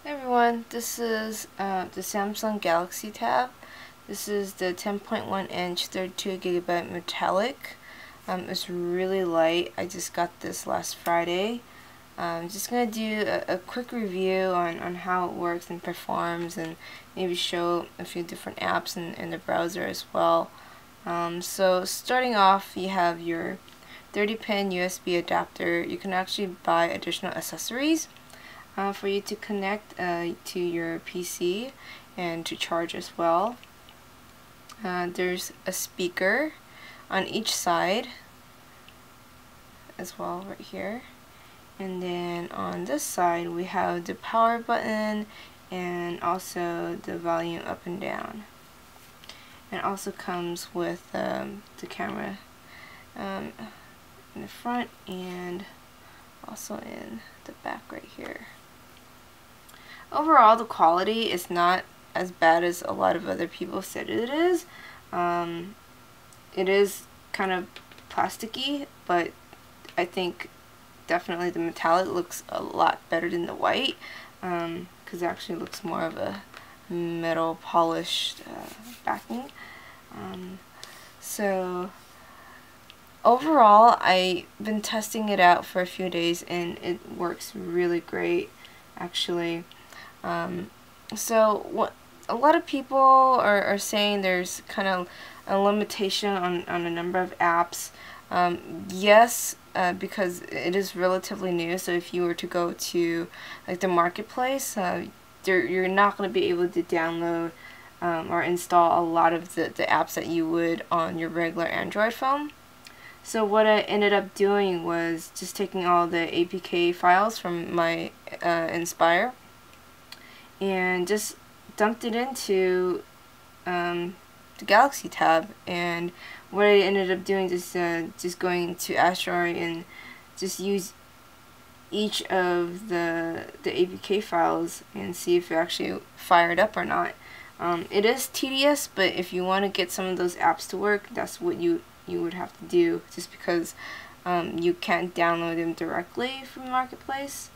Hey everyone, this is the Samsung Galaxy Tab. This is the 10.1 inch 32GB metallic. It's really light. I just got this last Friday. I'm just going to do a quick review on how it works and performs, and maybe show a few different apps in the browser as well. So starting off, you have your 30-pin USB adapter. You can actually buy additional accessories for you to connect to your PC and to charge as well. There's a speaker on each side as well, right here. And then on this side we have the power button and also the volume up and down. And it also comes with the camera in the front and also in the back right here. Overall, the quality is not as bad as a lot of other people said it is. It is kind of plasticky, but I think definitely the metallic looks a lot better than the white, because it actually looks more of a metal polished backing. So overall, I've been testing it out for a few days and it works really great, actually. So what a lot of people are saying, there's kind of a limitation on a number of apps. Yes, because it is relatively new, so if you were to go to like the marketplace, you're not going to be able to download or install a lot of the apps that you would on your regular Android phone. So what I ended up doing was just taking all the APK files from my Inspire and just dumped it into the Galaxy tab. And what I ended up doing is just going to Asteroid and just use each of the APK files and see if it actually fired up or not. It is tedious, but if you want to get some of those apps to work, that's what you would have to do, just because you can't download them directly from Marketplace.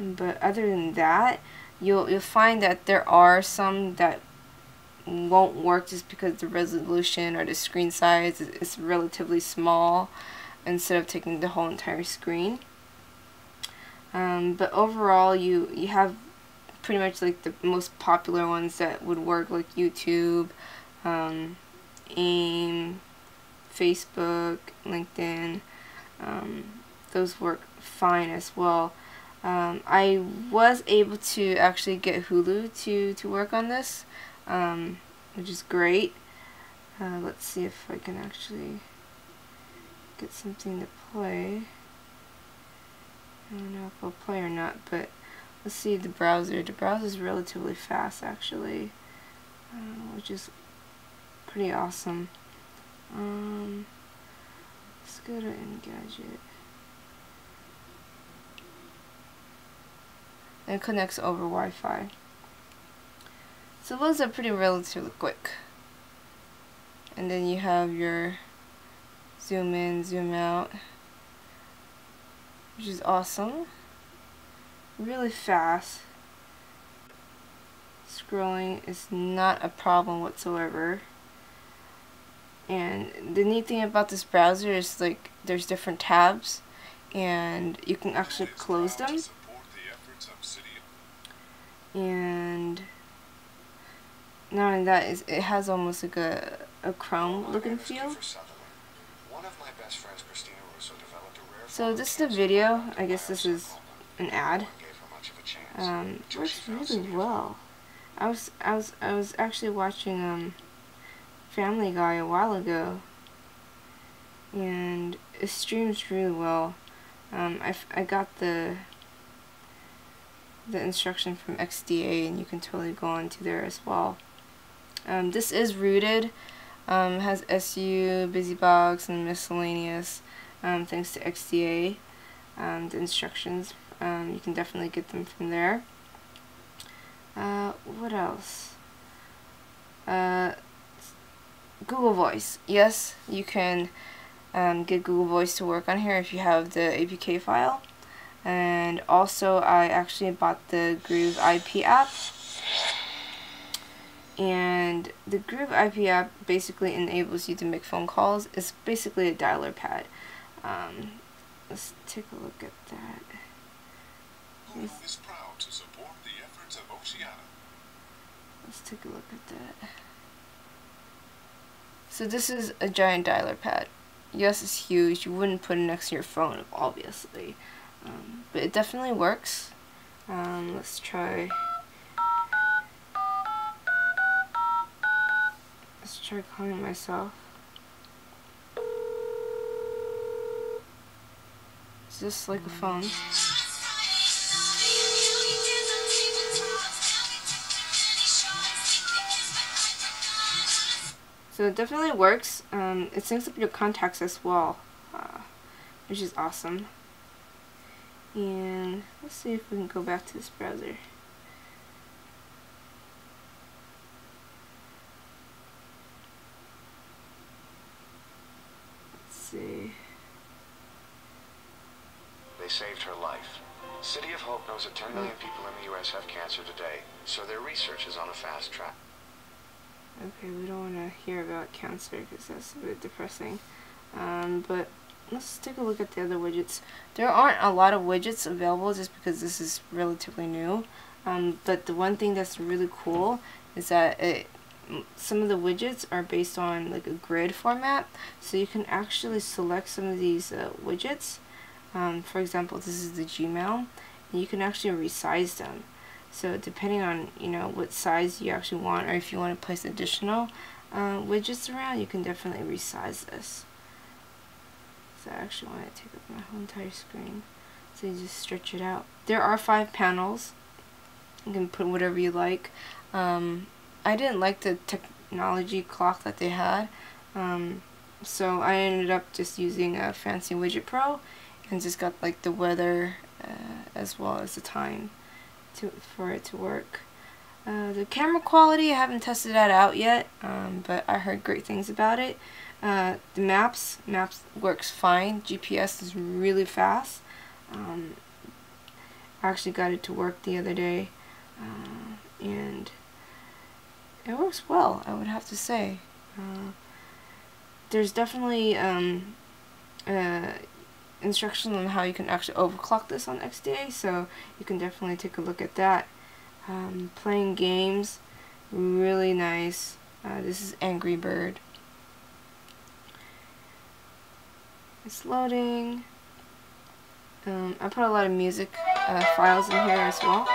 But other than that, you'll find that there are some that won't work just because the resolution or the screen size is relatively small instead of taking the whole entire screen. But overall, you have pretty much like the most popular ones that would work, like YouTube, AIM, Facebook, LinkedIn. Those work fine as well. I was able to actually get Hulu to work on this, which is great. Let's see if I can actually get something to play. I don't know if I'll play or not, but let's see the browser. The browser is relatively fast, actually, which is pretty awesome. Let's go to Engadget. And it connects over Wi-Fi. So those are pretty relatively quick. And then you have your zoom in, zoom out, which is awesome. Really fast. Scrolling is not a problem whatsoever. And the neat thing about this browser is, like, there's different tabs and you can actually close them. And not only that, it has almost like a Chrome look and feel. So this is the video. I guess this is an ad. Works really well. I was actually watching Family Guy a while ago, and it streams really well. I got the instruction from XDA, and you can totally go onto there as well. This is rooted, has SU, BusyBox, and miscellaneous, thanks to XDA. The instructions, you can definitely get them from there. What else? Google Voice. Yes, you can get Google Voice to work on here if you have the APK file. And also I actually bought the Groove IP app. And the Groove IP app basically enables you to make phone calls. It's basically a dialer pad. Let's take a look at that. Is proud to support the efforts of Oceana. Let's take a look at that. So this is a giant dialer pad. Yes, it's huge. You wouldn't put it next to your phone, obviously. But it definitely works. Let's try calling myself. It's just like a phone. So it definitely works. It syncs up your contacts as well, which is awesome. And let's see if we can go back to this browser. Let's see. They saved her life. City of Hope knows that 10 million people in the U.S. have cancer today, so their research is on a fast track. Okay, we don't want to hear about cancer because that's a bit depressing. But let's take a look at the other widgets. There aren't a lot of widgets available just because this is relatively new. But the one thing that's really cool is that some of the widgets are based on like a grid format, so you can actually select some of these widgets. For example, this is the Gmail, and you can actually resize them. So depending on what size you actually want, or if you want to place additional widgets around, you can definitely resize this. So I actually want to take up my whole entire screen. So you just stretch it out. There are 5 panels. You can put whatever you like. I didn't like the technology clock that they had, so I ended up just using a Fancy Widget Pro and just got like the weather as well as the time for it to work. The camera quality, I haven't tested that out yet, but I heard great things about it. The maps works fine. GPS is really fast. I actually got it to work the other day, and it works well, I would have to say. There's definitely instructions on how you can actually overclock this on XDA, so you can definitely take a look at that. Playing games, really nice. This is Angry Bird. It's loading. I put a lot of music files in here as well.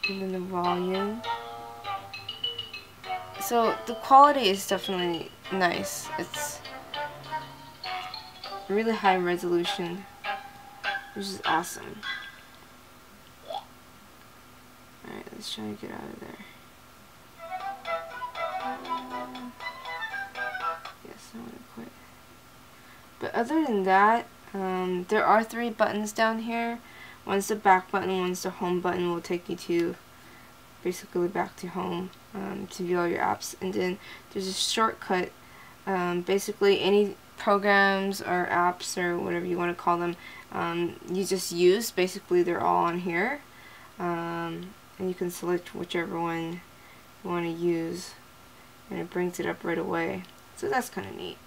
And then the volume. So the quality is definitely nice. It's really high resolution, which is awesome. Alright, let's try to get out of there. Yes, I want to quit. But other than that, there are 3 buttons down here. One's the back button, one's the home button, will take you to basically back to home to view all your apps. And then there's a shortcut, basically any programs or apps or whatever you want to call them, you just use. Basically they're all on here, and you can select whichever one you want to use, and it brings it up right away. So that's kind of neat.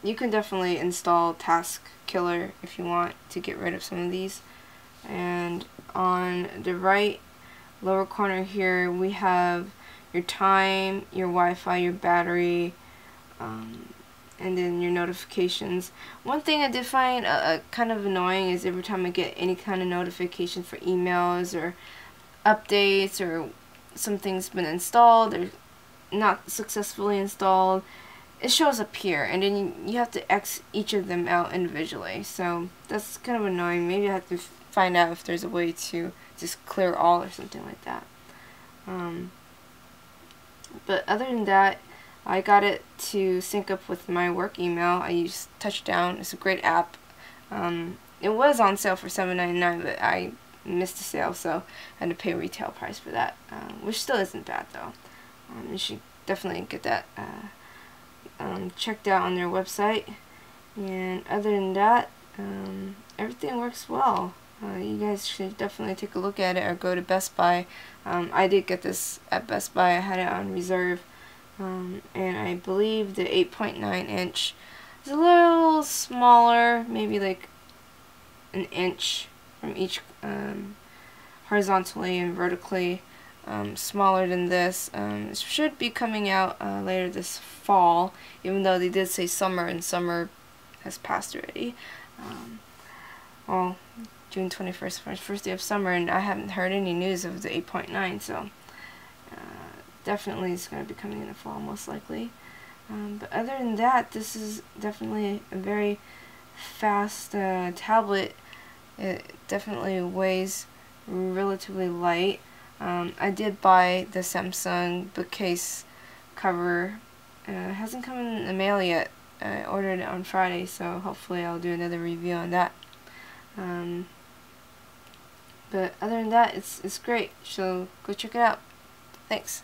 You can definitely install Task Killer if you want to get rid of some of these. And on the right lower corner here we have your time, your Wi-Fi, your battery, and then your notifications. One thing I did find kind of annoying is every time I get any kind of notification for emails or updates or something's been installed or not successfully installed, it shows up here, and then you have to X each of them out individually. So that's kind of annoying. Maybe I have to find out if there's a way to just clear all or something like that. But other than that, I got it to sync up with my work email. I use Touchdown. It's a great app. It was on sale for $7.99, but I missed the sale, so I had to pay retail price for that, which still isn't bad though. You should definitely get that checked out on their website. And other than that, everything works well. You guys should definitely take a look at it or go to Best Buy. I did get this at Best Buy. I had it on reserve. And I believe the 8.9 inch is a little smaller, maybe like an inch from each horizontally and vertically, smaller than this. It should be coming out later this fall, even though they did say summer, and summer has passed already. Well, June 21st, first day of summer, and I haven't heard any news of the 8.9, so definitely it's going to be coming in the fall, most likely. But other than that, this is definitely a very fast tablet. It definitely weighs relatively light. I did buy the Samsung bookcase cover. It hasn't come in the mail yet. I ordered it on Friday, so hopefully I'll do another review on that. But other than that, it's great, so go check it out. Thanks.